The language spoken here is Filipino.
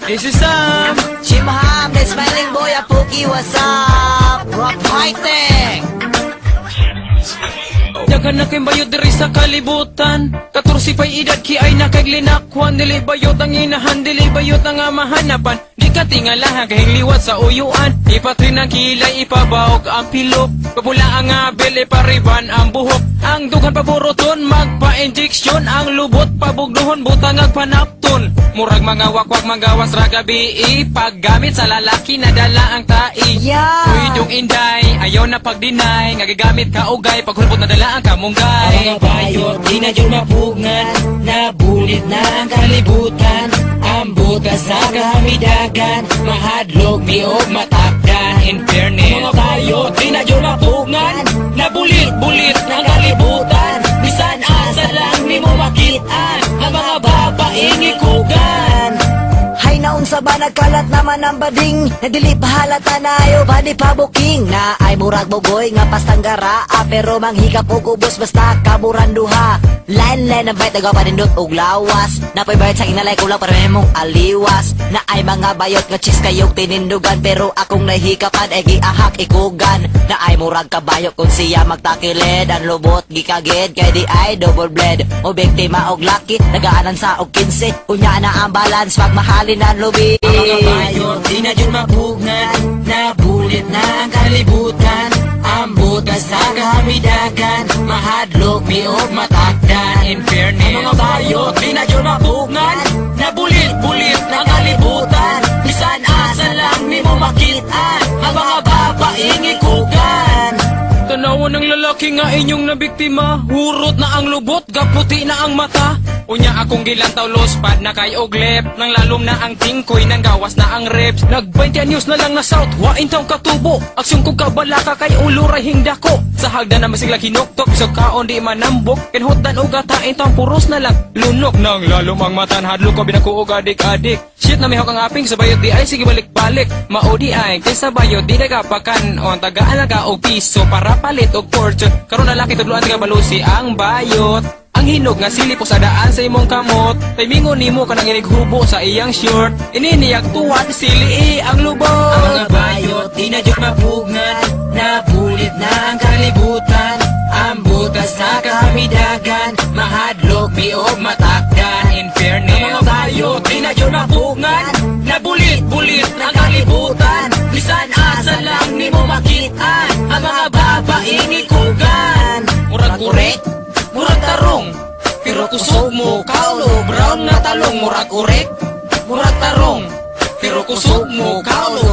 This is Sam. Chimham, the smiling boy, a Pookie, what's up? Rock fighting! Dagan na kay bayod diri sa kalibutan. 14 pa'y edad ki ay nakaglinakwan. Dili bayod ang inahan, dili bayod ang mahanapan. Di ka tingalahan kahing liwat sa uyuan. Ipatrin ang kilay, ipabaog ang pilok. Pabula ang abel, ipariban ang buhok. Ang dugan paburoton, magpa-injeksyon. Ang lubot, pabugduhon, butang agpanapton. Murag mga wakwak, magawas ragabi. Paggamit sa lalaki, nadala ang tai. Yeah! Uydong inday, ayaw na pagdinay. Ngagigamit ka ugay, paghulpot nadala ang kamunggay. Ang mga bayot, di na yun mapugngan. Nabulit na ang kalibutan. Ang butas sa kahamidagan. Mahadlog, miog, matakdan. In fairness, ang mga bayot, di na yun mapugngan. Nabulit-bulit ang kalibutan. Bisan asa lang ni mo makitaan. Ang mga babaeng ikugan. Hay naong sa ba nagkalat naman ang bading. Nadili pahalata na ayo ba di pa booking. Na ay murag bogoy nga pastanggara. Pero manghikap og ubos basta kaburanduha. Line ang bayt nagawa nindot og lawas. Napoy bayad sa inalay kulang para mong aliwas. Na ay mga bayot nga chis kayog tinindugan. Pero akong nahikapan ay giahak ikugan. Na ay murag kabayok kung siya magtakilid. Ang lubot gikagid kay di ay double blade. O biktima og laki nagaanan sa og 15. Unya na ang balance pag mahalin ang lubi. Ang mga bayot, di na yun mapugngan. Nabulit na ang kalibutan. Ang butas sa kahamidagan. Mahadlok, miog, matakdan. In fairness, ang mga bayot, di na yun mapugngan. Nabulit-bulit na kalibutan. Bisan asa lang ni mo makitaan. Ang mga babaeng ikugan. Tanawan ng lalaki nga inyong nabiktima. Hurot na ang lubot, gaputi na ang mata. Unya akong gilantaw lospad na kay oglep. Nang lalom na ang tingkoy, nang gawas na ang reps. Nag-20 news na lang na south, wain taong katubo. Aksyon ko kabalaka kay uluray hingdako. Sa hagdan na masigla kinuktok, so kaon di manambok. Kinhutan o gatain taong puros na lang lunok. Nang lalom ang matan, hadlo ko binakuog adik-adik. Shit na mihok ang aping, sa bayot di ay sige balik-balik. Maudi ay, kaysa bayot di nagapakan. On taga-alaga o piso para palit og fortune. Karon na laki tudluan taga balusi ang bayot. Ang hinog nga sili po sa daan sa imong kamot. Timingon nimo ka nang inighubo sa iyang short. Ininiyag tuwan sili ang lubot. Ang mga bayot, di na yun mapugngan. Nabulit na ang kalibutan. Ang butas sa kahamidagan. Mahadlok, miog, matakdan. In fairness, ang mga bayot, di na yun mapugngan. Nabulit-bulit ang kalibutan. Bisan asa lang ni mo makitaan. Ang mga babaeng ikugan. Murag korek, murag tarong. Pero kusog mo, kaulo, brown na talong. Murag korek, murag tarong. Pero kusog mo, kaulo,